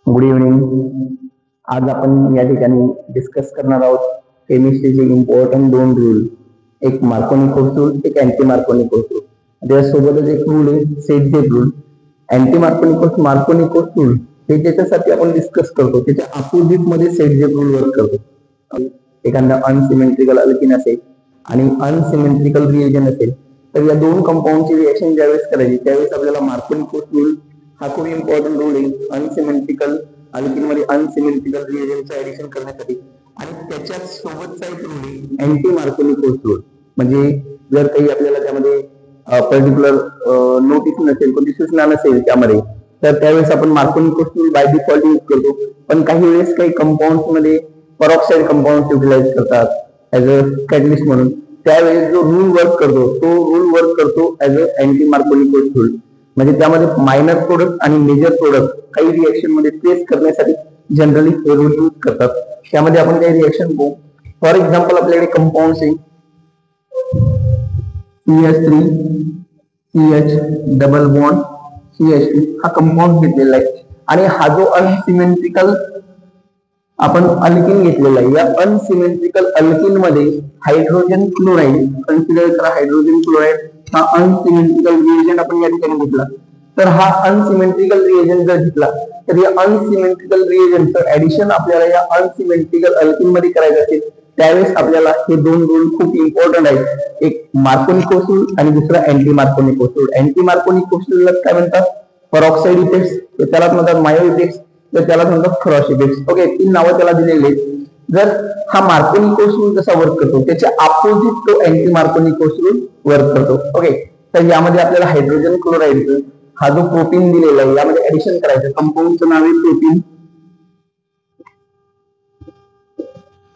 Good evening. आज आपण या ठिकाणी डिस्कस करणार आहोत केमिस्ट्रीचे इम्पॉर्टंट दोन रूल, एक मार्कोनिकोस रूल, एक अँटी मार्कोनिकोस रूल. त्यासोबतच एक रूल आहे set rule. Anti Markovnikov's rule हे ज्याच्यासाठी आपण डिस्कस करतो त्याच्या अपोजिट मध्ये सेट रूल वर्क करतो. एखादा अनसिमेट्रिकल अल्किन असेल आणि अनसिमेट्रिकल रिएजन असेल तर या दोन कंपाऊंडची रिएक्शन ज्यावेळेस करायची त्यावेळेस आपल्याला मार्कोनिकोस रूल हा खूप इम्पॉर्टंट रूल आहे अनसिमेट्रिकल अल्किन मध्ये अनसिमेट्रिकल रिएजनचं ऍडिशन करण्यासाठी. आणि त्याच्याच सोबतचा एक रूल आहे अँटी मार्कोनिकोस रूल. म्हणजे जर काही आपल्याला त्यामध्ये पर्टिक्युलर नोटीस नसेल, कोणती सूचना नसेल त्यामध्ये, तर त्यावेळेस आपण मार्कोनिकोस रूल बाय डिफॉल्ट यूज करतो. पण काही वेळेस काही कंपाऊंड मध्ये परऑक्साईड कंपाऊंड युटिलाइज करतात ऍज अ कॅटलिस्ट म्हणून. त्यावेळेस जो रूल वर्क करतो तो रूल वर्क करतो as a anti Markovnikov's rule. म्हणजे त्यामध्ये मायनर प्रोडक्ट आणि मेजर प्रोडक्ट काही रिएक्शन मध्ये ट्रेस करण्यासाठी जनरली हे रूल यूज करतात. त्यामध्ये आपण काही रिएक्शन बघू. फॉर एक्झाम्पल आपल्याकडे कंपाऊंड आहे CH3 CH double bond CH2 हा कंपाऊंड घेतलेला आहे आणि हा जो अनसिमेट्रिकल आपण अल्किन घेतलेला आहे, या अनसिमेट्रिकल अल्किन मध्ये हायड्रोजन क्लोराईड कन्सिडर करा. हायड्रोजन क्लोराईड हा अनसिमेट्रिकल रिएजंट आपण या ठिकाणी घेतला. तर हा अनसिमेट्रिकल रिएजंट जर घेतला तर या अनसिमेट्रिकल रिएजंटचं ऍडिशन आपल्याला या अनसिमेट्रिकल अल्किन मध्ये करायचं असेल त्यावेळेस आपल्याला हे दोन रूल खूप इम्पॉर्टंट आहेत. एक मार्कोनिकोस रूल आणि दुसरा anti Markovnikov's rule. Anti Markovnikov's rule काय म्हणतात? परऑक्साईड इफेक्ट्स, त्यालाच म्हणतात मायो इफेक्ट्स, तर त्याला म्हणतात क्रॉस इफेक्ट्स. ओके, तीन नावं त्याला दिलेली. जर हा मार्कोनिकोस रूल जसा वर्क करतो त्याच्या अपोजिट तो अँटी मार्कोनिकोस रूल वर्क करतो. ओके, तर यामध्ये आपल्याला हायड्रोजन क्लोराईड हा जो प्रोटीन दिलेला आहे यामध्ये ऍडिशन करायचं. कंपाऊंडचं नाव आहे प्रोटीन.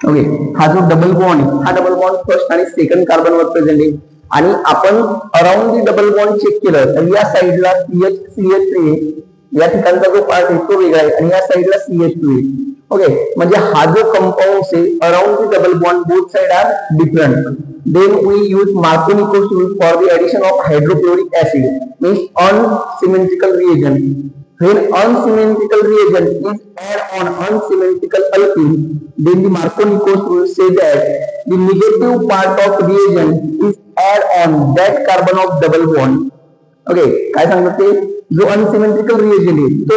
ओके, हा जो डबल बॉन्ड हा डबल बॉन्ड फर्स्ट आणि सेकंड कार्बनवर प्रेझेंट आहे. आणि आपण around the double bond check केलं तर या साईडला CH3 आहे, या ठिकाणचा जो पार्ट आहे तो वेगळा आहे आणि या साईडला CH2 आहे. ओके, म्हणजे हा जो कंपाऊंड आहे around the double bond both side are different. Then we use Markovnikov's rule for the addition of hydrochloric acid means unsymmetrical reagent. When unsymmetrical reagent is add on unsymmetrical alkene, then the Markovnikov rule say that the negative part of reagent is add on that carbon of double bond. Okay, काय सांगतात ते? जो unsymmetrical reagent आहे तो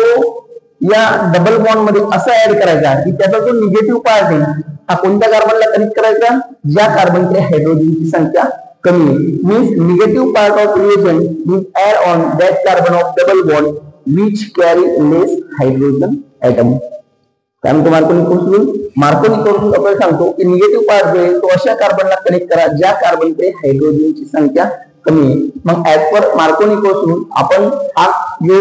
या double bond मध्ये असा add करायचा की त्याचा जो निगेटिव्ह पार्ट आहे हा कोणत्या कार्बनला कनेक्ट करायचा? ज्या कार्बनकडे हायड्रोजनची संख्या कमी आहे. Means negative part of reagent is add on that carbon of double bond which carry less hydrogen atom. काय म्हणतो मार्कोनिकोस रूल? मार्कोनिकोस रूल आपण सांगतो की निगेटिव्ह पार्ट जो आहे तो अशा कार्बनला कनेक्ट करा ज्या कार्बनकडे हायड्रोजनची संख्या कमी आहे. मग ऍज पर मार्कोनिकोस रूल आपण हा जो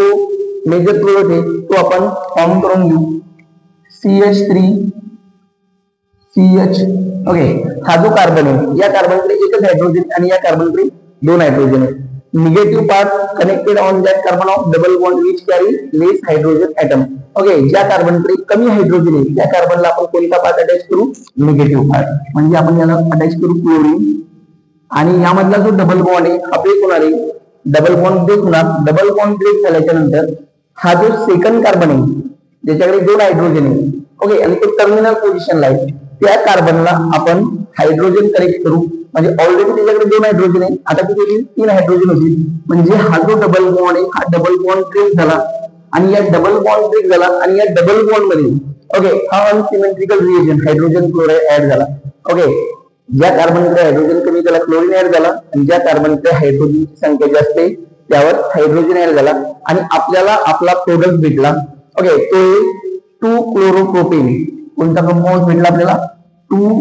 मेजर प्रोडक्ट आहे तो आपण फॉर्म करून घेऊ. CH3 CH. ओके, हा जो कार्बन आहे या कार्बनकडे एकच हायड्रोजन आणि या कार्बनकडे दोन हायड्रोजन आहे. Negative part connected on that carbon of double bond which carry less hydrogen atom. Okay, ज्या कार्बनकडे कमी हायड्रोजन आहे त्या कार्बनला आपण कोणता पार्ट अटॅच करू? Negative part. म्हणजे आपण याला अटॅच करू क्लोरीन. आणि यामधला जो डबल बॉन्ड आहे हा ब्रेक होणार आहे. डबल बॉन्ड ब्रेक होणार. डबल बॉन्ड ब्रेक झाल्याच्या नंतर हा जो सेकंड कार्बन आहे ज्याच्याकडे दोन हायड्रोजन आहे, ओके, आणि तो टर्मिनल पोझिशनला आहे, त्या कार्बनला आपण हायड्रोजन कनेक्ट करू. म्हणजे ऑलरेडी त्याच्याकडे दोन हायड्रोजन आहे, आता किती तीन हायड्रोजन होतील. म्हणजे हा जो डबल बॉन्ड आहे हा डबल बॉन्ड ब्रेक झाला आणि या डबल बॉन्ड ब्रेक झाला आणि या डबल बॉन्ड मध्ये ओके हा unsymmetrical reagent hydrogen chloride add झाला. ओके, ज्या कार्बनकडे हायड्रोजन कमी त्याला क्लोरीन ऍड झाला आणि ज्या कार्बनकडे हायड्रोजनची संख्या जास्त आहे त्यावर हायड्रोजन ऍड झाला आणि आपल्याला आपला प्रोडक्ट भेटला. ओके, तो 2 क्लोरोप्रोपेन. कोणता कंपाऊंड भेटला आपल्याला? 2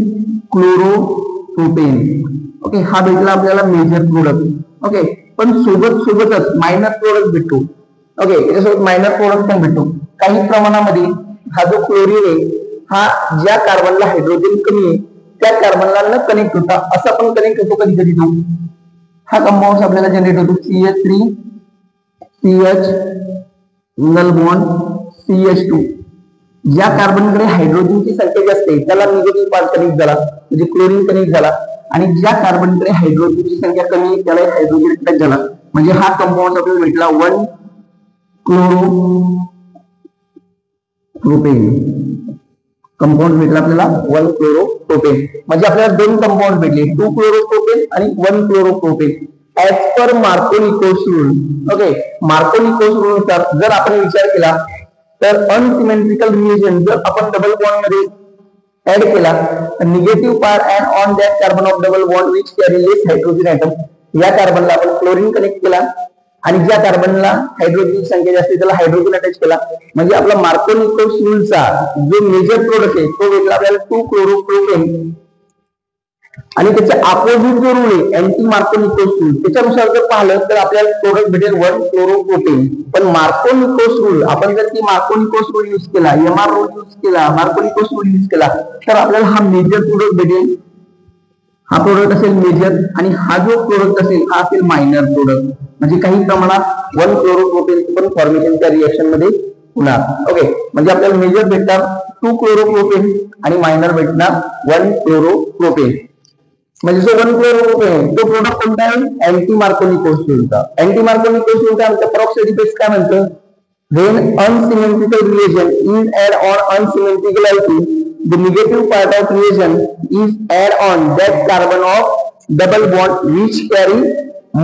क्लोरोप्रोपेन. ओके, हा भेटला आपल्याला मेजर प्रोडक्ट. ओके, पण सोबतच मायनर प्रोडक्ट भेटतो. ओके, याच्यासोबत मायनर प्रोडक्ट पण भेटतो काही प्रमाणामध्ये. हा जो क्लोरीन आहे हा ज्या कार्बनला हायड्रोजन कमी आहे त्या कार्बनला न कनेक्ट होता असा पण कनेक्ट होतो कधी कधी. तो हा कंपाऊंड आपल्याला जनरेट होतो CH3 CH null bond CH2. ज्या कार्बनकडे हायड्रोजनची संख्या जास्त आहे त्याला निगेटिव्ह पार्ट कनेक्ट झाला म्हणजे क्लोरीन कनेक्ट झाला आणि ज्या कार्बनकडे हायड्रोजनची संख्या कमी आहे त्याला हायड्रोजन कनेक्ट झाला. म्हणजे हा कंपाऊंड आपल्याला भेटला 1 क्लोरो प्रोपेन कंपाऊंड भेटला आपल्याला 1 क्लोरोप्रोपेन. म्हणजे आपल्याला दोन कंपाऊंड भेटले 2 क्लोरोप्रोपेन आणि 1 chloropropane as per Markovnikov's rule. Okay, Markovnikov's rule नुसार जर आपण विचार केला तर अनसिमेट्रिकल रिएजन जर आपण डबल बॉन्ड मध्ये ऍड केला तर negative part and on that carbon of double bond which carry less hydrogen atom. या कार्बनला आपण क्लोरीन कनेक्ट केला आणि ज्या कार्बनला हायड्रोजन संख्या जास्त त्याला हायड्रोजन अटॅच केला. म्हणजे आपला मार्कोनिकोस रूलचा जो मेजर प्रोडक्ट आहे तो भेटला आपल्याला 2 क्लोरोप्रोपेन आणि त्याच्या अपोजिट जो रूल आहे अँटी मार्कोनिकोस रूल त्याच्यानुसार जर पाहिलं तर आपल्याला प्रोडक्ट भेटेल 1 क्लोरोप्रोपेन. पण मार्कोनिकोस रूल आपण जर ती मार्कोनिकोस रूल यूज केला, एमआर रूल यूज केला, मार्कोनिकोस रूल यूज केला तर आपल्याला हा मेजर प्रोडक्ट भेटेल. हा प्रोडक्ट असेल मेजर आणि हा जो प्रोडक्ट असेल हा असेल मायनर प्रोडक्ट. म्हणजे काही प्रमाणात 1 क्लोरोप्रोपेन पण फॉर्मेशन त्या रिएक्शन मध्ये होणार. ओके, म्हणजे आपल्याला मेजर भेटणार 2 क्लोरोप्रोपेन आणि मायनर भेटणार 1 क्लोरोप्रोपेन. म्हणजे जो 1 क्लोरोप्रोपेन तो प्रोडक्ट कोणता आहे अँटी मार्कोनिकोस रूलचा. अँटी मार्कोनिकोस रूलचा आमचा पेरॉक्साइड इफेक्ट काय म्हणतो when unsymmetrical reagent is add on unsymmetricality the negative part of reagent is add on that carbon of double bond which carry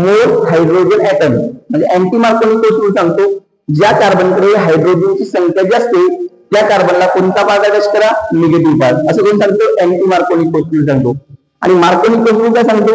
more hydrogen atom. म्हणजे anti Markovnikov's rule सांगतो ज्या कार्बनकडे हायड्रोजनची संख्या जास्त आहे त्या कार्बनला कोणता पार्ट अटॅच करा निगेटिव्ह पार्ट. असं कोण सांगतो अँटी मार्कोनिकोस रूल सांगतो. आणि मार्कोनिकोस रूल काय सांगतो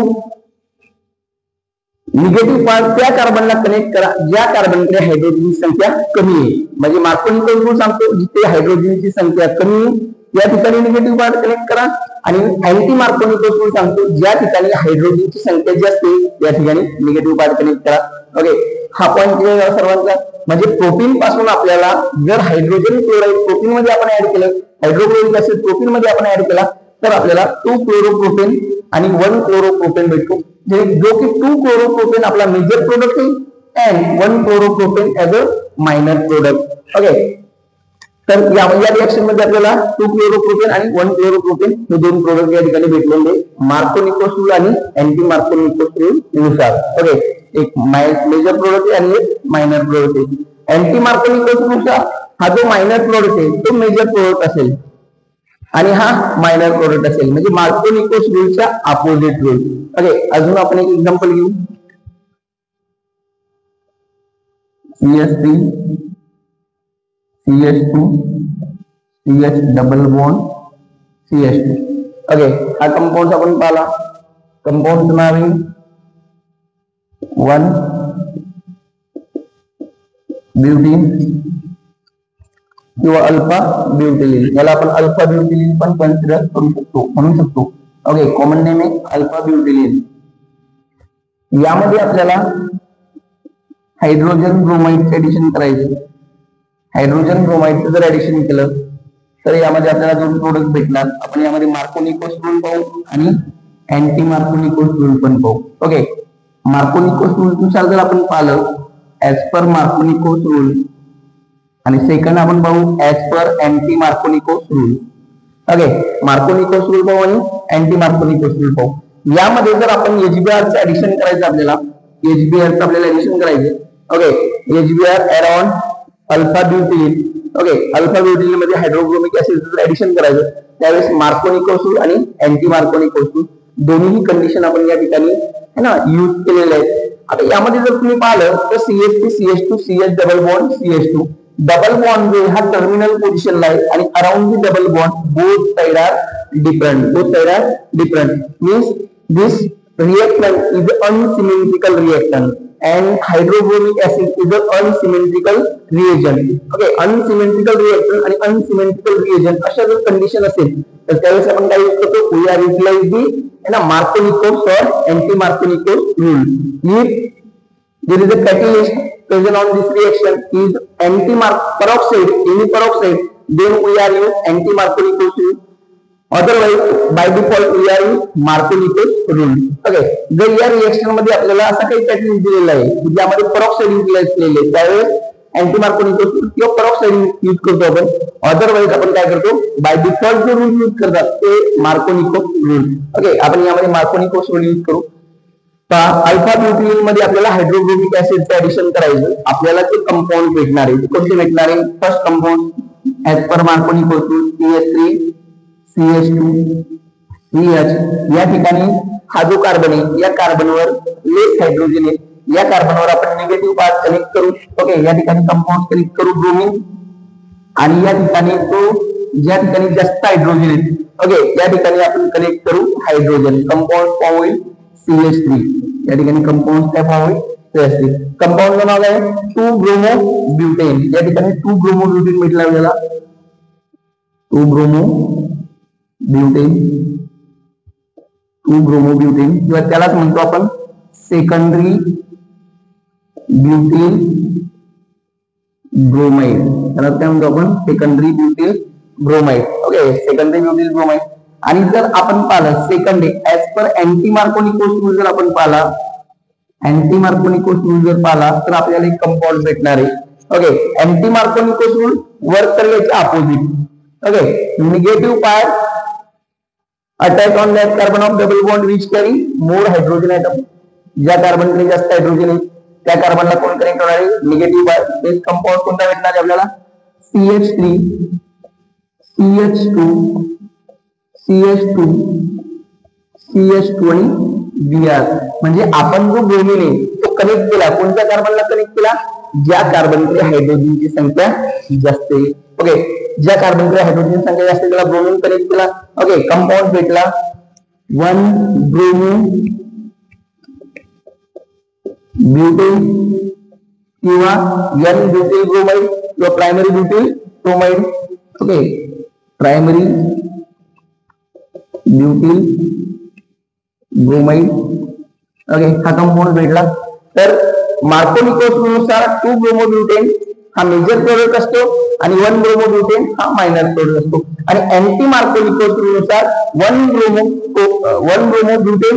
निगेटिव्ह पार्ट त्या कार्बनला कनेक्ट करा ज्या कार्बनकडे हायड्रोजनची संख्या कमी आहे. म्हणजे मार्कोनिकोस रूल सांगतो जिथे हायड्रोजनची संख्या कमी आहे या ठिकाणी निगेटिव्ह पार्ट कनेक्ट करा आणि अँटी मार्कोनिकोस रूल सांगतो ज्या ठिकाणी हायड्रोजनची संख्या जास्त आहे या ठिकाणी निगेटिव्ह पार्ट कनेक्ट करा. ओके, हा पॉईंट क्लिअर आहे सर्वांचा. म्हणजे प्रोटीन पासून आपल्याला जर हायड्रोजन क्लोराईड प्रोटीन मध्ये आपण ऍड केलं, हायड्रोक्लोरिक ऍसिड प्रोटीन मध्ये आपण ऍड केला तर आपल्याला 2 क्लोरोप्रोपेन आणि 1 क्लोरोप्रोपेन भेटतो. जो की 2 क्लोरोप्रोपेन आपला मेजर प्रोडक्ट आहे and 1 chloropropane as a minor product. Okay, तर या रिएक्शन मध्ये आपल्याला 2 क्लोरोप्रोपेन आणि 1 क्लोरोप्रोपेन हे दोन प्रोडक्ट या ठिकाणी भेटलेले मार्कोनिकोस रूल आणि अँटी मार्कोनिकोस रूल नुसार. ओके, एक मेजर प्रोडक्ट आहे आणि एक मायनर प्रोडक्ट आहे. अँटी मार्कोनिकोस रूलचा हा जो मायनर प्रोडक्ट आहे तो मेजर प्रोडक्ट असेल आणि हा मायनर प्रोडक्ट असेल. म्हणजे मार्कोनिकोस रूलच्या अपोजिट रूल. ओके, अजून आपण एक एक्झाम्पल घेऊ. CH3 CH2 CH double bond CH2. Okay, हा कंपाऊंड आपण पाहिला. कंपाऊंड नाव आहे 1 ब्युटीन किंवा अल्फा ब्युटिलिन. याला आपण अल्फा ब्युटिलिन पण कन्सिडर करू शकतो म्हणू शकतो. ओके, कॉमन नेम आहे अल्फा ब्युटिलिन. यामध्ये आपल्याला हायड्रोजन ब्रोमाइडचे ऍडिशन करायचे. हायड्रोजन ब्रोमाइडचं जर ऍडिशन केलं तर यामध्ये आपल्याला दोन प्रोडक्ट भेटणार. आपण यामध्ये मार्कोनिकोस रूल पाहू आणि अँटी मार्कोनिकोस रूल पण पाहू. ओके, मार्कोनिकोस रूल नुसार जर आपण पाहिलं ऍज पर मार्कोनिकोस रूल आणि सेकंड आपण पाहू as per anti Markovnikov's rule. Okay, Markovnikov's rule पाहू आणि अँटी मार्कोनिकोस रूल पाहू. यामध्ये जर आपण HBr चं ऍडिशन करायचं आपल्याला HBr चं आपल्याला ऍडिशन करायचे. Okay, HBr add on alpha butylene. Okay, alpha butylene मध्ये हायड्रोब्रोमिक ऍसिडचं ऍडिशन करायचं त्यावेळेस मार्कोनिकोस रूल आणि अँटी मार्कोनिकोस रूल दोन्ही कंडिशन आपण या ठिकाणी है ना यूज केलेले आहेत. आता यामध्ये जर तुम्ही पाहिलं तर CH3 CH2 CH double bond CH2 double bond जो हा टर्मिनल पोझिशनला आहे आणि around the double bond both side are different. Both side are different means this reactant is an unsymmetrical reactant and hydrobromic acid is an unsymmetrical reagent. Okay, unsymmetrical reactant आणि unsymmetrical reagent अशा जर condition असेल तर त्यावेळेस आपण काय use करतो we are utilize the है ना Markovnikov or anti-Markovnikov rule. If there is a catalyst present on this reaction is anti-peroxide, any peroxide, then we are use anti-Markovnikov rule. Otherwise by default we are use Markovnikov rule. Okay, जर या reaction मध्ये आपल्याला असा काही catalyst दिलेला आहे की ज्यामध्ये पेरॉक्साइड युटिलाइज केलेले आहे त्यावेळेस अँटी मार्कोनिकोव किंवा पेरॉक्साइड यूज करतो आपण. अदरवाइज आपण काय करतो बाय डिफॉल्ट जो रूल यूज करतात ते मार्कोनिकोव रूल. ओके, आपण यामध्ये मार्कोनिकोव रूल यूज करू. अल्फा ब्युटिलिन मध्ये आपल्याला हायड्रोब्रोमिक ऍसिडचं ऍडिशन करायचं. आपल्याला ते कंपाऊंड भेटणार आहे. कोणते भेटणार आहे? First compound as per Markovnikov course CH3 CH2 CH या ठिकाणी हा जो कार्बन आहे या कार्बनवर लेस हायड्रोजन आहे, या कार्बनवर आपण निगेटिव्ह पार्ट कनेक्ट करू. ओके, या ठिकाणी कंपाऊंड कनेक्ट करू ब्रोमीन, आणि या ठिकाणी तो ज्या ठिकाणी जास्त हायड्रोजन आहे ओके या ठिकाणी आपण कनेक्ट करू हायड्रोजन, कंपाऊंड फॉर्म होईल CH3. या ठिकाणी कंपाऊंड काय फॉर्म होईल CH3. कंपाऊंड नाव आहे 2-ब्रोमो-ब्युटेन. या ठिकाणी 2-ब्रोमो-ब्युटेन भेटला आपल्याला, 2-ब्रोमो-ब्युटेन, 2-ब्रोमो-ब्युटेन किंवा त्यालाच म्हणतो आपण सेकंडरी ब्युटेन ब्रोमाइड. त्याला काय म्हणतो आपण secondary butane bromide. Okay, secondary butane bromide. आणि जर आपण पाहिलं second as per anti Markovnikov's rule जर आपण पाहिला, अँटी मार्कोनिकोस रूल जर पाहिला तर आपल्याला एक कंपाऊंड भेटणार आहे. Okay, anti Markovnikov's rule work करायचे opposite. Okay, negative part attack on that carbon of double bond which carry more hydrogen atom. ज्या कार्बनकडे जास्त हायड्रोजन आहे त्या कार्बनला कोण कनेक्ट होणार आहे निगेटिव्ह पार्ट. तेच कंपाऊंड कोणता भेटणार आहे आपल्याला CH3 CH2 CH2 CH2 आणि Br. म्हणजे आपण जो ब्रोमीन आहे तो कनेक्ट केला कोणत्या कार्बनला कनेक्ट केला, ज्या कार्बनकडे हायड्रोजनची संख्या जास्त आहे. ओके, ज्या कार्बनकडे हायड्रोजन संख्या जास्त त्याला ब्रोमीन कनेक्ट केला. ओके, कंपाऊंड भेटला 1-ब्रोमो-ब्युटेन किंवा N-ब्युटेल ब्रोमाइड किंवा primary butyl bromide. Okay, primary butyl bromide. Okay, हा कंपाऊंड भेटला. तर मार्कोनिकोस नुसार 2-ब्रोमो-ब्युटेन हा मेजर प्रोडक्ट असतो आणि 1-ब्रोमो-ब्युटेन हा मायनर प्रोडक्ट असतो. आणि अँटी मार्कोनिकोस नुसार 1-ब्रोमो-ब्युटेन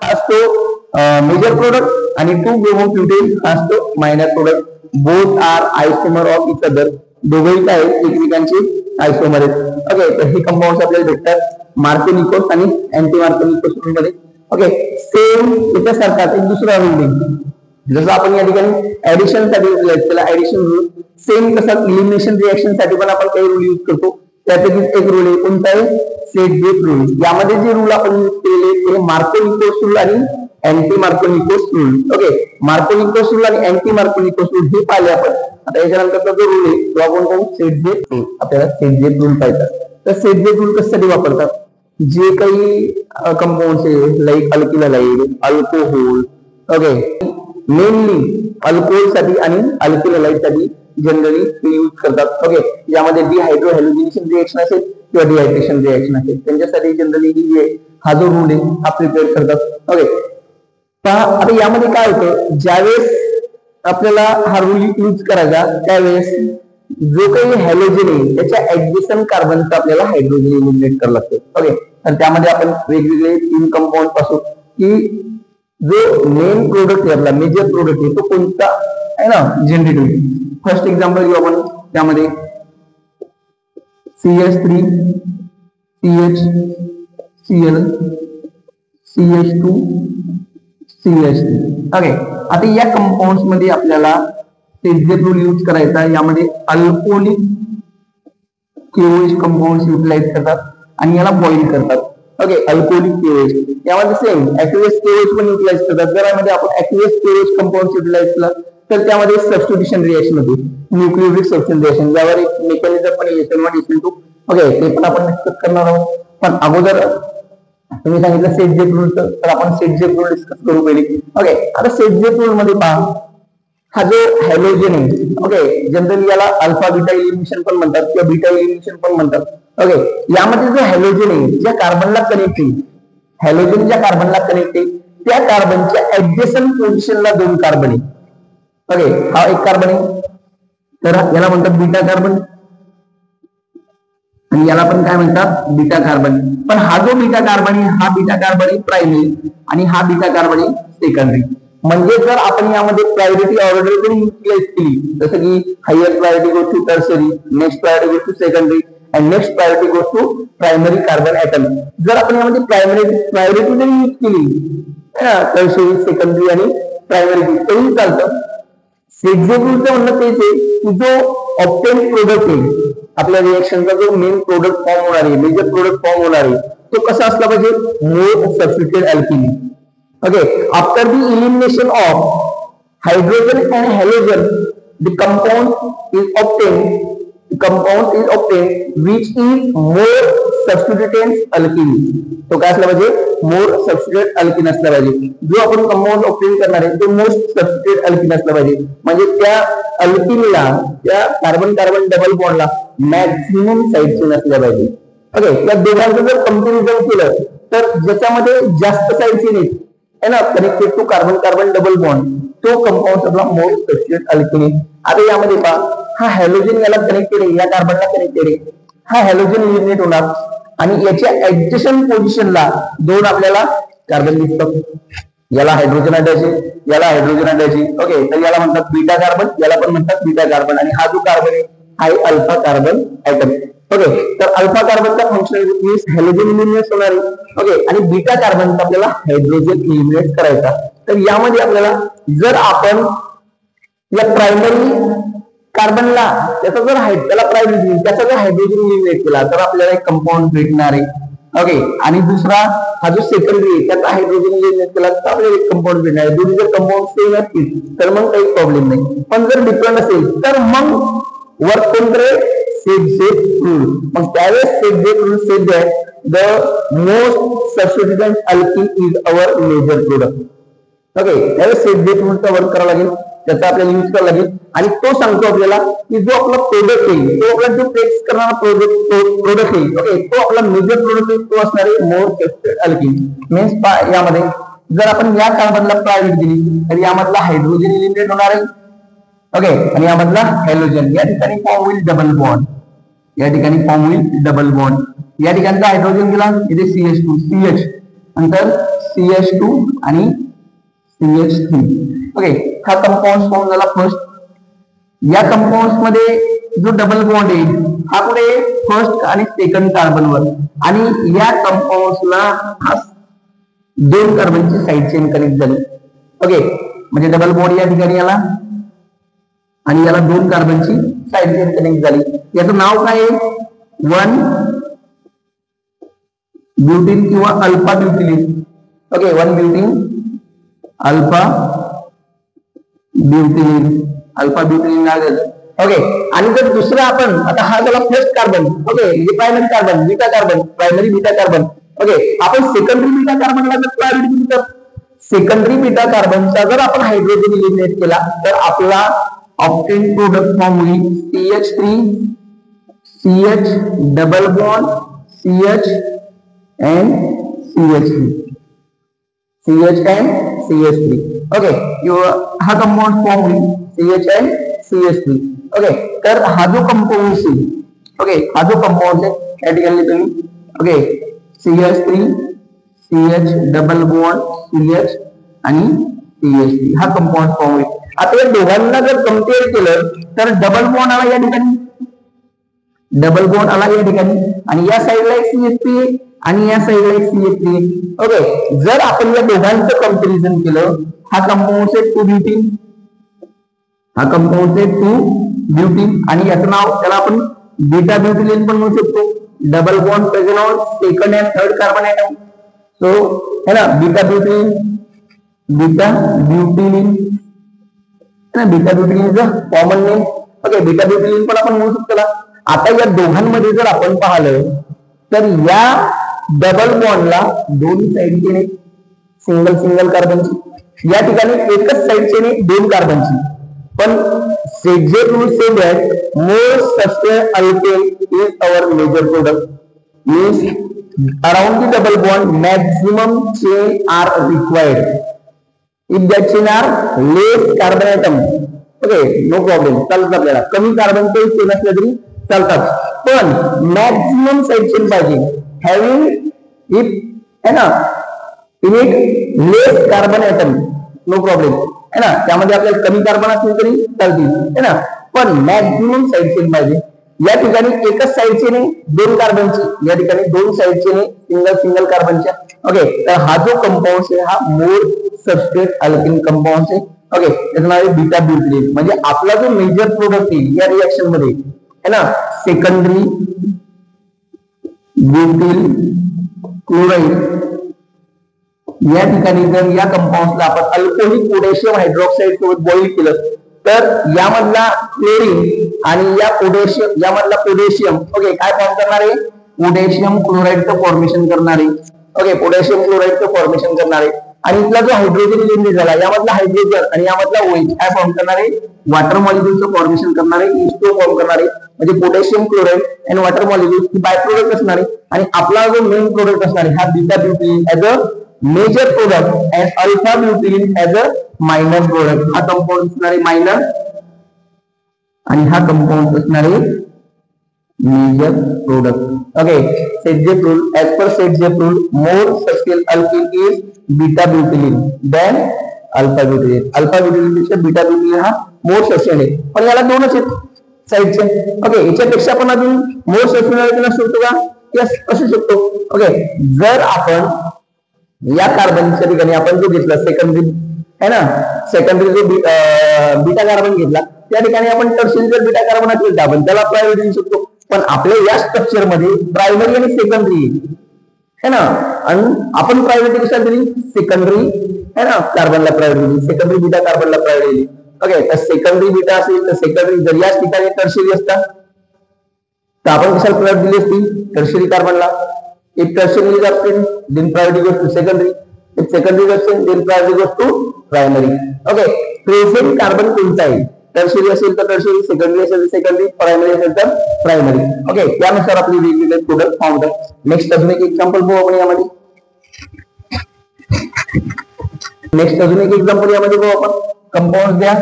हा असतो मेजर प्रोडक्ट आणि 2-ब्रोमो-ब्युटेन हा असतो minor product. Both are isomer of each other. दोघेही काय एकमेकांचे आयसोमर आहेत. ओके, तर हे कंपाऊंड आपल्याला भेटतात मार्कोनिकोस आणि अँटी मार्कोनिकोस मध्ये. ओके, सेम याच्यासारखाच एक दुसरा रूल आहे जसं आपण या ठिकाणी ऍडिशन साठी युटिलाइज केला ऍडिशन रूल. सेम तसाच इलिमिनेशन रिएक्शन साठी पण आपण काही रूल युज करतो. त्यापैकी एक रूल आहे कोणता आहे सेट-जेट रूल. यामध्ये जे रूल आपण युज केलेले ते मार्कोनिकोस रूल आणि anti Markovnikov's rule. Okay, Markovnikov's rule आणि अँटी मार्कोनिकोस रूल हे पाहिले आपण. आता याच्यानंतरचा जो रूल आहे तो आपण पाहू सेट-जेट रूल. आपल्याला सेट-जेट रूल पाहिजे. तर सेट-जेट रूल कशासाठी वापरतात, जे काही कंपाऊंड्स आहे like alkyl halide, alcohol. Okay, mainly alcohol साठी आणि अल्किलाइड साठी जनरली ते यूज करतात. ओके, यामध्ये डिहायड्रोहॅलोजिनेशन रिएक्शन असेल किंवा डिहायड्रेशन रिएक्शन असेल त्यांच्यासाठी जनरली हा जो रूल आहे हा प्रिपेअर करतात. ओके, आता यामध्ये काय होतं ज्यावेळेस आपल्याला हा रूल यूज करायचा त्यावेळेस जो काही हॅलोजन आहे त्याच्या ऍडजस्टंट कार्बनचा आपल्याला हायड्रोजन इलिमिनेट करावं लागतं. ओके, तर त्यामध्ये आपण वेगवेगळे 3 कंपाऊंड पासून की जो मेन प्रोडक्ट आहे आपला मेजर प्रोडक्ट आहे तो कोणता आहे ना जनरेट होईल. फर्स्ट एक्झाम्पल घेऊ आपण त्यामध्ये CH3 CHCl CH2 CH3. Okay, आता या कंपाऊंड्स मध्ये आपल्याला सेट-जेट रूल यूज करायचा. यामध्ये अल्कोहोलिक KOH कंपाऊंड्स युटिलाइज करतात आणि याला बॉईल करतात. ओके, अल्कोहोलिक KOH यामध्ये सेम ऍक्युएस KOH पण युटिलाइज करतात. जर यामध्ये आपण ऍक्युएस KOH कंपाऊंड युटिलाइज केला तर त्यामध्ये सबस्टिट्यूशन रिएक्शन होते, न्यूक्लियोफिलिक सबस्टिट्यूशन रिएक्शन, ज्यावर एक मेकॅनिझम पण SN1 SN2. ओके, ते पण आपण डिस्कस करणार आहोत. पण अगोदर तुम्ही सांगितलं सेट-जेट रूल तर आपण सेट-जेट रूल डिस्कस करू पहिले. ओके, आता सेट-जेट रूल मध्ये पहा हा जो हॅलोजन आहे ओके जनरली याला अल्फा बीटा इलिमिनेशन पण म्हणतात किंवा बीटा इलिमिनेशन पण म्हणतात. ओके, यामध्ये जो हॅलोजन आहे ज्या कार्बनला कनेक्ट आहे हॅलोजन ज्या कार्बनला कनेक्ट आहे त्या कार्बनच्या ऍडजस्टंट पोझिशनला 2 कार्बन आहे. ओके, हा एक कार्बन आहे तर याला म्हणतात बीटा कार्बन आणि याला पण काय म्हणतात बीटा कार्बन. पण हा जो बीटा कार्बन आहे हा बीटा कार्बन आहे प्रायमरी आणि हा बीटा कार्बन आहे सेकंडरी. म्हणजे जर आपण यामध्ये प्रायोरिटी ऑर्डर करून युटिलाइज केली जसं की higher priority goes to tertiary, next priority goes to secondary and next priority goes to primary carbon atom. जर आपण यामध्ये प्रायोरिटी जरी यूज केली टर्शरी, सेकंडरी आणि प्रायमरी तरी चालतं. सेट-जेट रूलचं म्हणणं तेच आहे की जो ऑब्टेन प्रोडक्ट आहे आपल्या रिएक्शनचा जो मेन प्रोडक्ट फॉर्म होणार आहे, मेजर प्रोडक्ट फॉर्म होणार आहे, तो कसा असला पाहिजे, मोर सबस्टिट्यूटेड अल्किली. Okay, after the elimination of hydrogen and halogen the compound is obtained which is more substituent alkene. तो काय असला पाहिजे, मोर सबस्टिट्यूटेड अल्किन असला पाहिजे. जो आपण कंपाऊंड ऑब्टेन करणार आहे तो मोस्ट सबस्टिट्यूटेड अल्किन असला पाहिजे. म्हणजे त्या अल्किनला, त्या कार्बन कार्बन डबल बॉन्डला मॅक्सिमम साइड चेन असल्या पाहिजे. ओके, या दोघांचं जर कंपॅरिझन केलं तर ज्याच्यामध्ये जास्त साइड चेन आहे ना connected to carbon carbon double bond, तो कंपाऊंड आपला मोर सबस्टिट्यूटेड अल्किन. आता यामध्ये पहा, हा हॅलोजन याला कनेक्टेड आहे, या कार्बनला कनेक्टेड आहे. हा हॅलोजन इलिमिनेट होणार आणि याच्या ऍडजस्टंट पोझिशनला दोन आपल्याला कार्बन दिसतात. याला हायड्रोजन अटॅच आहे, याला हायड्रोजन अटॅच आहे. ओके, तर याला म्हणतात बीटा कार्बन, याला पण म्हणतात बीटा कार्बन. आणि हा जो कार्बन आहे हा आहे अल्फा कार्बन ऍटम. ओके, तर अल्फा कार्बनचा फंक्शनल मीन्स हॅलोजन इलिमिनेट होणार आहे. ओके, आणि बीटा कार्बनचा आपल्याला हायड्रोजन इलिमिनेट करायचा. तर यामध्ये आपल्याला जर आपण या प्रायमरी कार्बनला त्याचा जर त्याला प्रायमरी त्याचा जर हायड्रोजन इलिमिनेट केला तर आपल्याला एक कंपाऊंड भेटणार आहे. ओके, आणि दुसरा हा जो सेकंडरी आहे त्याचा हायड्रोजन इलिमिनेट केला तर आपल्याला एक कंपाऊंड भेटणार आहे. दोन्ही जर कंपाऊंड सेम असतील तर मग काही प्रॉब्लेम नाही. पण जर डिफरंट असेल तर मग वर्क कोण करेल, सेट रूल. मग त्यावेळेस Saytzeff rule says that the most substituent alkene is our major product. Okay, त्यावेळेस सेट रूलचा वर्क करावा लागेल, त्याचा आपल्याला यूज करावा लागेल. आणि तो सांगतो आपल्याला की जो आपला प्रोडक्ट आहे, तो आपला जो टेक्स करणारा प्रोडक्ट आहे, ओके, तो आपला मेजर प्रोडक्ट आहे, तो असणार आहे मोर सबस्टिट्यूटेड अल्किन. मीन्स यामध्ये जर आपण या कार्बनला प्रायोरिटी दिली तर यामधला हायड्रोजन इलिमिनेट होणार आहे. ओके, आणि यामधला हॅलोजन या ठिकाणी फॉर्म होईल डबल बॉन्ड, या ठिकाणी फॉर्म होईल डबल बॉन्ड. या ठिकाणचा हायड्रोजन गेला इथे CH2 CH, नंतर CH2 आणि CH3. ओके, हा कंपाऊंड फॉर्म झाला फर्स्ट. या कंपाऊंड मध्ये जो डबल बॉन्ड आहे हा कुठे, फर्स्ट आणि सेकंड कार्बनवर. आणि या कंपाऊंडला हा दोन कार्बनची साइड चेन कनेक्ट झाली. ओके, म्हणजे डबल बॉन्ड या ठिकाणी आला आणि याला दोन कार्बनची साइड चेन कनेक्ट झाली. याचं नाव काय आहे, 1 ब्युटीन किंवा alpha butylene. Okay, 1 butene alpha butylene, alpha butylene नाव द्यायचं. ओके, आणि जर दुसरा आपण आता हा झाला फर्स्ट कार्बन. ओके, म्हणजे primary carbon, beta carbon, primary beta carbon. Okay, आपण सेकंडरी बीटा कार्बनला जर प्रायोरिटी दिली तर सेकंडरी बीटा कार्बनचा जर आपण हायड्रोजन इलिमिनेट केला तर आपला ऑप्टेन प्रोडक्ट फॉर्म होईल CH3 CH double bond CH and CH3 CH and CH3. Okay, हा कंपाऊंड फॉर्म होईल CH and CH3. ओके, तर हा जो कंपाऊंड आहे, ओके, हा जो कंपाऊंड आहे या ठिकाणी तुम्ही okay CH3 CH double bond CH आणि CH3 हा कंपाऊंड फॉर्म होईल. आता या दोघांना जर कम्पेअर केलं तर डबल बॉन्ड आला या ठिकाणी, डबल बॉन्ड आला या ठिकाणी, आणि या साईडला एक CH3 आणि या साईडला एक CH3. ओके, जर आपण या दोघांचं कंपॅरिझन केलं, हा कंपाऊंड आहे 2 ब्युटीन, हा कंपाऊंड आहे 2 ब्युटीन, आणि याचं नाव त्याला आपण बीटा ब्युटिलिन पण म्हणू शकतो. Double bond present on second and third carbon atom. So है ना, beta butylene, beta butylene, beta butylene is a common name. Okay, beta butylene पण आपण म्हणू शकतो. आता या दोघांमध्ये जर आपण पाहिलं तर या डबल बॉन्डला दोन साइड चेन आहे, सिंगल सिंगल कार्बनची. या ठिकाणी एकच साइड चेन आहे, दोन कार्बनची. पण Saytzeff rule say that more substituent alkene is our major product. Means around the double bond maximum chain are required. If that chain are less carbon atom, okay, no problem, चालतं. आपल्याला कमी कार्बनचे chain असले तरी चालतात, पण maximum side chain पाहिजे. Having if है ना in it less carbon atom, no problem है ना. त्यामध्ये आपल्याला कमी कार्बन असले तरी चालतील है ना, पण मॅक्सिमम साइड चेन पाहिजे. या ठिकाणी एकच साइड चेन आहे दोन कार्बनची, या ठिकाणी दोन साइड चेन आहे सिंगल सिंगल कार्बनच्या. ओके, तर हा जो कंपाऊंड आहे हा मोर सबस्ट्रेट अल्किन कंपाऊंड आहे. ओके, त्याचं नाव आहे बीटा ब्युटिलिन. म्हणजे आपला जो मेजर प्रोडक्ट आहे या रिएक्शन मध्ये है ना, सेकंडरी ब्युटिल क्लोराईड या ठिकाणी जर या कंपाऊंडला आपण अल्कोहोलिक पोटॅशियम हायड्रॉक्साईड सोबत बॉईल केलं तर यामधला क्लोरीन आणि या पोटॅशियम यामधला पोटॅशियम ओके काय फॉर्म करणार आहे, पोटॅशियम क्लोराईडचं फॉर्मेशन करणार आहे. ओके पोटॅशियम क्लोराईडचं फॉर्मेशन करणार आहे आणि इथला जो हायड्रोजन एलिमिनेट झाला यामधला हायड्रोजन आणि यामधला OH काय फॉर्म करणार आहे, वॉटर मॉलिक्युलचं फॉर्मेशन करणार आहे, H2O फॉर्म करणार आहे. म्हणजे पोटॅशियम क्लोराईड आणि water molecule he by product असणार आहे आणि आपला जो मेन प्रोडक्ट असणार आहे हा beta butylene as a major product and alpha butylene as a minor product. हा कंपाऊंड असणार आहे मायनर आणि हा कंपाऊंड असणार आहे major product. Okay Saytzeff rule, as per Saytzeff rule more successful alkene is beta butylene than alpha butylene. Alpha butylene पेक्षा beta ब्युटिलिन हा मोर sustain आहे, पण याला दोनच आहेत साइडचे. ओके याच्यापेक्षा आपण अजून मोर सस्टेन असू शकतो का, यस असू शकतो. ओके जर आपण या कार्बनच्या ठिकाणी आपण जो घेतला सेकंडरी है ना, सेकंडरी जो बीटा कार्बन घेतला त्या ठिकाणी आपण टर्शियरी जर बीटा कार्बन असेल तर आपण त्याला प्रायोरिटी देऊ शकतो. पण आपल्या या स्ट्रक्चर मध्ये प्रायमरी आणि सेकंडरी है ना, आणि आपण प्रायोरिटी कशाला दिली, सेकंडरी है ना कार्बनला प्रायोरिटी दिली, सेकंडरी बीटा कार्बनला प्रायोरिटी दिली. ओके तर सेकंडरी बीटा असेल तर सेकंडरी जर याच ठिकाणी टर्शियरी असता तर आपण कशाला प्रायोरिटी दिली असती, tertiary कार्बनला. If tertiary is absent, then priority goes to secondary. If secondary is absent, then priority goes to primary. Okay. Present carbon कोणता आहे, टर्शियरी असेल तर टर्शियरी, सेकंडरी असेल तर सेकंडरी, प्रायमरी असेल तर प्रायमरी. ओके त्यानुसार आपली वेगवेगळे प्रोडक्ट फॉर्म होतात. नेक्स्ट अजून एक एक्झाम्पल बघू आपण यामध्ये. नेक्स्ट अजून एक एक्झाम्पल यामध्ये बघू आपण. कंपाऊंड द्या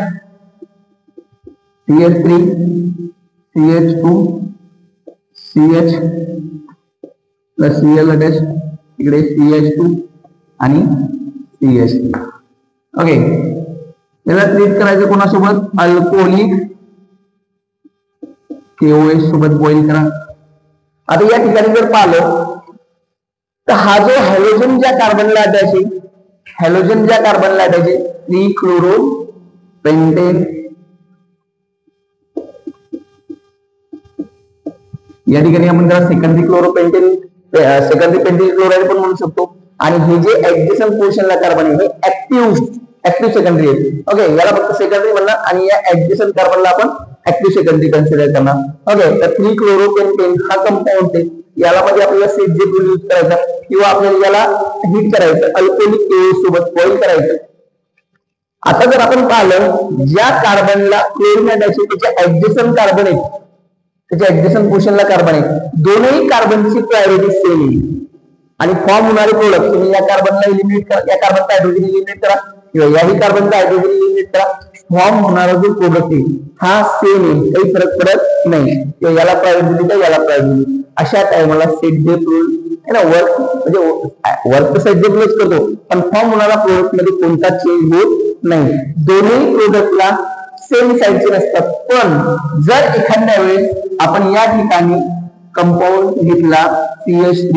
CH3 CH2 CH plus Cl attach इकडे CH2 आणि CH3. ओके याला ट्रीट करायचं कोणासोबत, अल्कोहोलिक KOH सोबत बॉईल करा. आता या ठिकाणी जर पाहिलं तर हा जो हॅलोजन ज्या कार्बनला अटॅच आहे, हॅलोजन ज्या कार्बनला अटॅच आहे 3-chloro-pentane, या ठिकाणी आपण त्याला सेकंडरी क्लोरोपेंटेन सेकंडरी पेंटिन क्लोराईड पण म्हणू शकतो. आणि हे जे ऍडजसंट पोर्शनला कार्बन आहे हे ऍक्टिव्ह सेकंडरी आहे. ओके याला फक्त सेकंडरी म्हणणार आणि या ऍडजसंट कार्बनला आपण ऍक्टिव्ह सेकंडरी कन्सिडर करणार. ओके तर 3-chloro-pentane हा कंपाऊंड आहे, याला मध्ये आपल्याला सेटजेफ रूल यूज करायचा किंवा आपल्याला याला हीट करायचं, अल्कोहोलिक KOH सोबत बॉईल करायचं. आता जर आपण पाहिलं ज्या कार्बनला क्लोरीन अटॅच आहे त्याचे ऍडजसंट कार्बन आहे, त्याच्या ऍडजसंट पोर्शनला कार्बन आहे, दोनही कार्बनची प्रायोरिटी सेम आहे आणि फॉर्म होणारे प्रोडक्ट तुम्ही या कार्बनला एलिमिनेट करा, या कार्बनचा हायड्रोजन एलिमिनेट करा किंवा याही कार्बनचा हायड्रोजन एलिमिनेट करा, फॉर्म होणारा जो प्रोडक्ट आहे हा सेम आहे, काही फरक पडत नाही. किंवा याला प्रायोरिटी दिली याला प्रायोरिटी दिली. अशा टाइमला सेटजेफ रूल है ना, वर्क म्हणजे वर्क सेटजेफ रूलच करतो पण फॉर्म होणारा प्रोडक्ट मध्ये कोणता चेंज होत नाही. दोन्ही प्रोडक्टला सेम साईडचे नसतात. पण जर एखाद्या वेळेस आपण या ठिकाणी कंपाऊंड घेतला CH3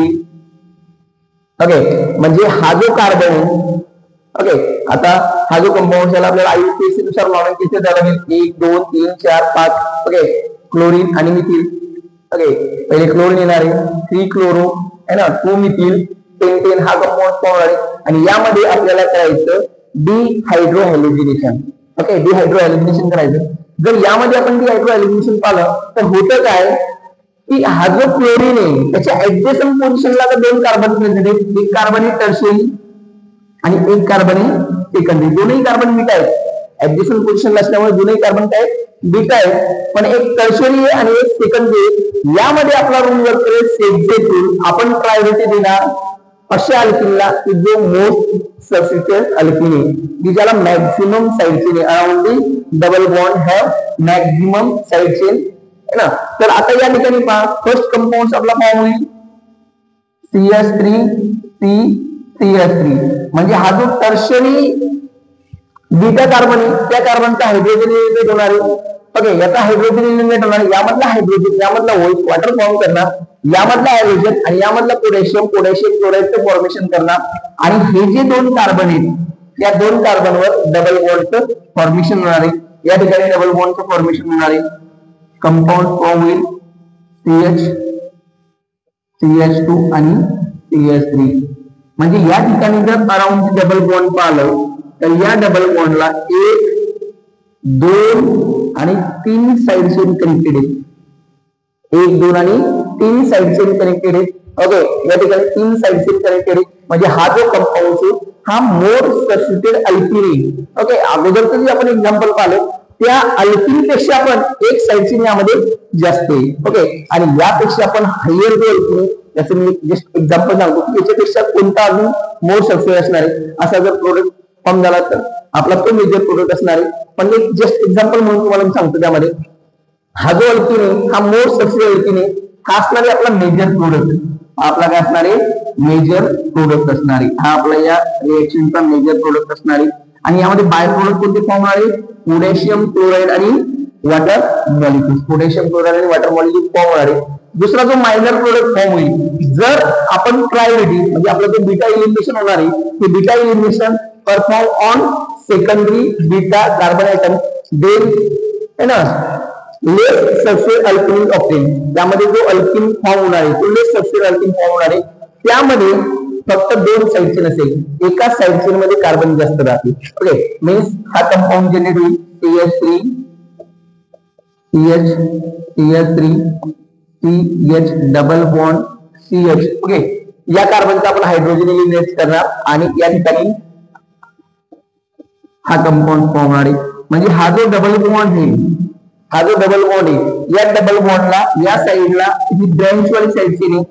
ओके म्हणजे हा जो कार्बन आहे ओके आता हा जो कंपाऊंड त्याला आपल्याला IUPAC नुसार नॉमेनक्लेचर द्यावं लागेल 1 2 3 4 5 ओके क्लोरीन आणि मिथिल. ओके पहिले क्लोरीन येणार आहे 3-chloro है ना 2-methyl पेंटेन हा कंपाऊंड फॉर्म आहे आणि यामध्ये आपल्याला करायचं डिहायड्रोहॅलोजिनेशन. ओके डिहायड्रोहॅलोजिनेशन करायचं. जर यामध्ये आपण डिहायड्रोहॅलोजिनेशन पाहिलं तर होतं काय की हा जो क्लोरीन आहे त्याच्या ऍडजसंट पोझिशनला तर 2 कार्बन प्रेझेंट आहेत, एक कार्बन आहे टर्शियरी आणि एक कार्बन आहे सेकंडरी. दोन्ही कार्बन बीटा आहेत, ऍडजसंट पोझिशनला असल्यामुळे दोन्ही कार्बन काय बीटा आहे, पण एक टर्शियरी आहे आणि एक सेकंडरी आहे. यामध्ये आपला रूल वर्क करेल सेटजेफ रूल. आपण प्रायोरिटी देणार अशा अल्किनला की जो मोस्ट सबस्टिट्यूएंट अल्किन आहे की ज्याला मॅक्सिमम साइड चेन आहे, around the double bond have maximum side chain है ना. तर आता या ठिकाणी पहा फर्स्ट कंपाऊंड आपला फॉर्म होईल CH3 म्हणजे हा जो टर्शियरी बीटा कार्बन आहे त्या कार्बनचा हायड्रोजन एलिमिनेट होणार आहे. ओके याचा हायड्रोजन एलिमिनेट होणार, यामधला हायड्रोजन यामधला वॉटर फॉर्म करणार, यामधला हायड्रोजन आणि यामधला पोटॅशियम क्लोराईडचं फॉर्मेशन करणार आणि हे जे 2 कार्बन आहेत या 2 कार्बनवर डबल बॉन्डचं फॉर्मेशन होणार आहे. या ठिकाणी डबल बॉन्डचं फॉर्मेशन होणार आहे. कंपाऊंड फॉर्म होईल CH2 आणि CH3. म्हणजे या ठिकाणी जर अराउंड डबल बॉन्ड पाहिलं तर या डबल बॉन्डला 1, 2 आणि 3 साइड चेन कनेक्टेड आहेत. 1, 2 आणि 3 साइड चेन कनेक्टेड आहेत. ओके, या ठिकाणी 3 साइड चेन कनेक्टेड आहेत. म्हणजे हा जो कंपाऊंड आहे हा मोर सबस्टिट्यूटेड अल्किन. ओके, अगोदरचं जे आपण एक्झाम्पल पाहिलं त्या अल्किन पेक्षा पण एक साइड चेन यामध्ये जास्त आहे. ओके, आणि यापेक्षा आपण हायर जो अल्किन त्याचं मी जस्ट एक्झाम्पल सांगतो की याच्यापेक्षा कोणता अजून मोर सबस्टिट्यूट असणार आहे. असा जर प्रोडक्ट फॉर्म झाला तर आपला तो मेजर प्रोडक्ट असणार आहे. पण एक जस्ट एक्झाम्पल म्हणून तुम्हाला मी सांगतो, त्यामध्ये हा जो अल्किन आहे हा मोर सबस्टिट्यूटेड अल्किन आहे. हा असणार आहे आपला मेजर प्रोडक्ट. आपला काय असणार आहे? मेजर प्रोडक्ट असणार आहे. हा आपला या रिएक्शनचा मेजर प्रोडक्ट असणार आहे. आणि यामध्ये बाय प्रोडक्ट कोणते फॉर्म होणार आहे? पोटॅशियम क्लोराईड आणि वॉटर मॉलिक्यूल्स. पोटॅशियम क्लोराईड आणि वॉटर मॉलिक्यूल फॉर्म होणार आहे. दुसरा जो मायनर प्रोडक्ट फॉर्म होईल जर आपण ट्रायलिटी म्हणजे आपलं जे बीटा इलिमिनेशन होणार आहे ते beta elimination perform on secondary beta carbon atom then है ना लेस सबस्टिट्यूटेड अल्किन ऑब्टेन. त्यामध्ये जो अल्किन फॉर्म होणार आहे तो लेस सबस्टिट्यूटेड अल्किन फॉर्म होणार आहे. त्यामध्ये फक्त 2 साइड चेन असेल. एका साइड चेन मध्ये कार्बन जास्त राहतील. ओके, मीन्स हा कंपाऊंड जनरेट होईल CH3 CH double bond CH. Okay, या कार्बनचा आपण हायड्रोजन एलिमिनेट करणार आणि या ठिकाणी हा कंपाऊंड फॉर्म होणार आहे. म्हणजे हा जो डबल बॉन्ड आहे या डबल बॉन्डला या साइडला ही ब्रँच वाली साइड चेन आहे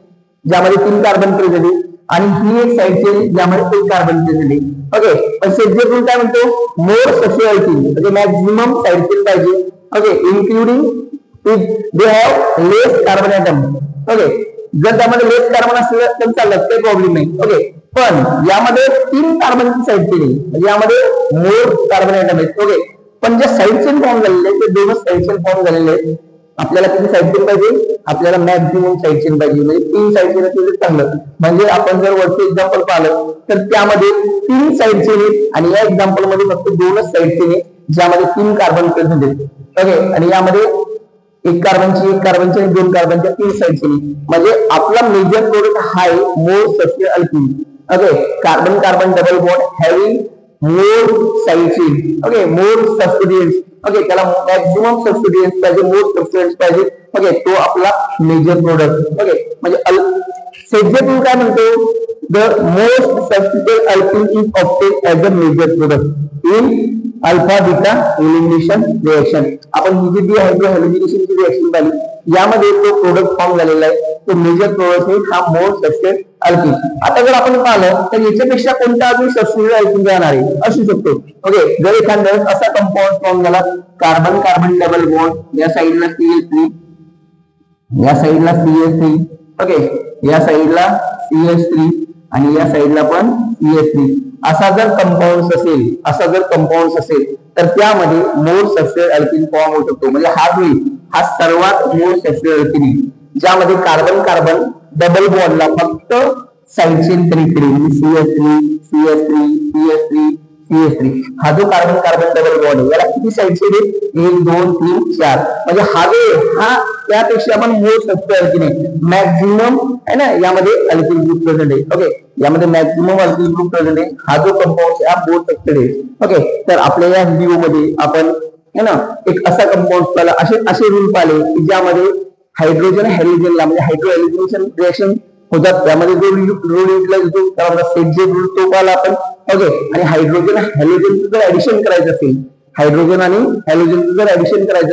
ज्यामध्ये 3 कार्बन प्रेझेंट आहे आणि ही एक साइड चेन ज्यामध्ये 1 कार्बन प्रेझेंट आहे. ओके, पण शेड्यूल रूल काय म्हणतो? मोर सबस्टिट्यूटेड अल्किन म्हणजे मॅक्सिमम साइड चेन पाहिजे. Okay, including if they have less carbon atom. Okay, जर त्यामध्ये लेस कार्बन असेल तर चालत काही प्रॉब्लेम नाही. ओके, पण यामध्ये 3 कार्बनची साइड चेन आहे म्हणजे यामध्ये मोर कार्बन ॲटम आहेत. ओके, पण ज्या साइड चेन फॉर्म झालेले आहेत ते 2च साइड चेन फॉर्म झालेले आहेत. आपल्याला किती साइड चेन पाहिजे? आपल्याला मॅक्सिमम साइड चेन पाहिजे. म्हणजे 3 साइड चेन असेल तर चांगलं. म्हणजे आपण जर वरचं एक्झाम्पल पाहिलं तर त्यामध्ये 3 साइड चेन आहेत आणि या एक्झाम्पल मध्ये फक्त 2च साइड चेन आहेत ज्यामध्ये 3 कार्बन प्रेझेंट आहेत. ओके, आणि यामध्ये 1 कार्बनची 2 कार्बनच्या 3 साइड चेन. म्हणजे आपला मेजर प्रोडक्ट हा आहे more substituted alkene. Okay, carbon carbon double bond having more side chain. Okay, more substituents. Okay, त्याला मॅक्सिमम सबस्टिट्यूएंट्स पाहिजे, मोर सबस्टिट्यूएंट्स पाहिजे. ओके, तो आपला मेजर प्रोडक्ट. ओके, म्हणजे शेड्यूल काय म्हणतो? The most substituted alkene is obtain as a major product in alpha beta elimination reaction. आपण ही जी हायड्रो हॅलोजिनेशनची रिएक्शन झाली यामध्ये तो प्रोडक्ट फॉर्म झालेला आहे. तो मेजर प्रोडक्ट आहे हा मोर सबस्टिट्यूटेड अल्किन. आता जर आपण पाहिलं तर याच्यापेक्षा कोणता अजून सबस्टिट्यूटेड अल्किन राहणार आहे असू शकतो. ओके, जर एखाद्या असा कंपाऊंड फॉर्म झाला कार्बन कार्बन डबल बॉन्ड या साइडला CH3 या साइडला CH3. ओके, या साइडला CH3 आणि या साइडला पण CH3 असा जर कंपाऊंड असेल तर त्यामध्ये मोर सबस्टिट्यूटेड अल्किन फॉर्म होऊ शकतो. म्हणजे हा सर्वात मोर सबस्टिट्यूटेड अल्किन ज्यामध्ये कार्बन कार्बन डबल बॉन्डला फक्त साइड चेन कनेक्टेड CH3 हा जो कार्बन कार्बन डबल बॉन्ड आहे याला किती साइड चेन आहे? 1 2 3 4. म्हणजे हा त्यापेक्षा आपण मोर सबस्टिट्यूटेड अल्किन आहे. मॅक्सिमम आहे ना यामध्ये अल्किल ग्रुप प्रेझेंट आहे. ओके, यामध्ये मॅक्सिमम अल्किल ग्रुप प्रेझेंट आहे. हा जो कंपाऊंड आहे हा मोर सबस्टिट्यूटेड आहे. ओके, तर आपल्या या व्हिडिओ मध्ये आपण है ना एक असा कंपाऊंड पाहिला, असे रूल पाहिले की ज्यामध्ये हायड्रोजन हॅलोजनला म्हणजे हायड्रो हॅलोजिनेशन रिएक्शन होतात. त्यामध्ये जो रूल युटिलाइज होतो त्याला शेड्यूल रूल तो पाहिला आपण. ओके, आणि हायड्रोजन हॅलोजनचं जर ऍडिशन करायचं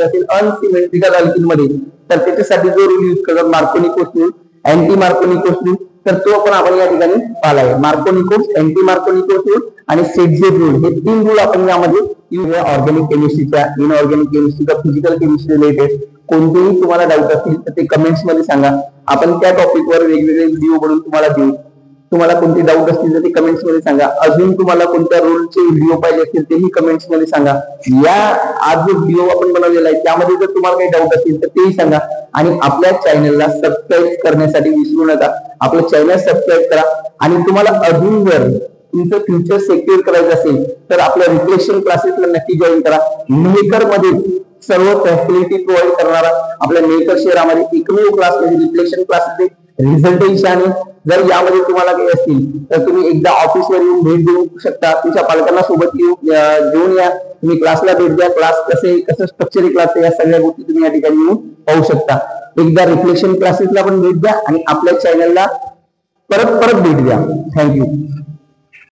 असेल अनसिमेट्रिकल अल्किन मध्ये तर त्याच्यासाठी जो रूल यूज करतात Markovnikov's rule, anti Markovnikov's rule, तर तो पण आपण या ठिकाणी पाहिला आहे. मार्कोनिकोस, अँटी मार्कोनिकोस रूल आणि शेड्यूल रूल हे 3 रूल आपण यामध्ये ऑर्गॅनिक केमिस्ट्रीच्या, इनऑर्गॅनिक केमिस्ट्रीच्या, फिजिकल केमिस्ट्री रिलेटेड कोणतेही तुम्हाला डाऊट असतील तर ते कमेंट्स मध्ये सांगा. आपण त्या टॉपिकवर वेगवेगळे व्हिडिओ बनवून तुम्हाला देऊ. तुम्हाला कोणते डाऊट असतील तर ते कमेंट्स मध्ये सांगा. अजून तुम्हाला कोणत्या रोलचे व्हिडिओ पाहिजे असतील तेही कमेंट्स मध्ये सांगा. आज जो व्हिडिओ आपण बनवलेला आहे त्यामध्ये जर तुम्हाला काही डाऊट असतील तर तेही सांगा. आणि आपल्या चॅनलला सबस्क्राईब करण्यासाठी विसरू नका. आपलं चॅनल सबस्क्राईब करा. आणि तुम्हाला अजून जर तुमचं फ्युचर सिक्युअर करायचं असेल तर आपल्या रिफ्लेक्शन क्लासेसला नक्की जॉईन करा. मेकर मध्ये सर्व फॅसिलिटी प्रोव्हाइड करणारा आपल्या मेकर शहरामध्ये एकमेव क्लास म्हणजे रिफ्लेक्शन क्लासेस रिझल्ट आणि जर यामध्ये तुम्हाला काही असतील तर तुम्ही एकदा ऑफिसवर येऊन भेट देऊ शकता. तुमच्या पालकांना सोबत घेऊन या, तुम्ही क्लासला भेट द्या. क्लास कसं स्ट्रक्चर क्लास या सगळ्या गोष्टी तुम्ही या ठिकाणी येऊन पाहू शकता. एकदा रिफ्लेक्शन क्लासेसला पण भेट द्या आणि आपल्या चॅनलला परत भेट द्या. थँक्यू.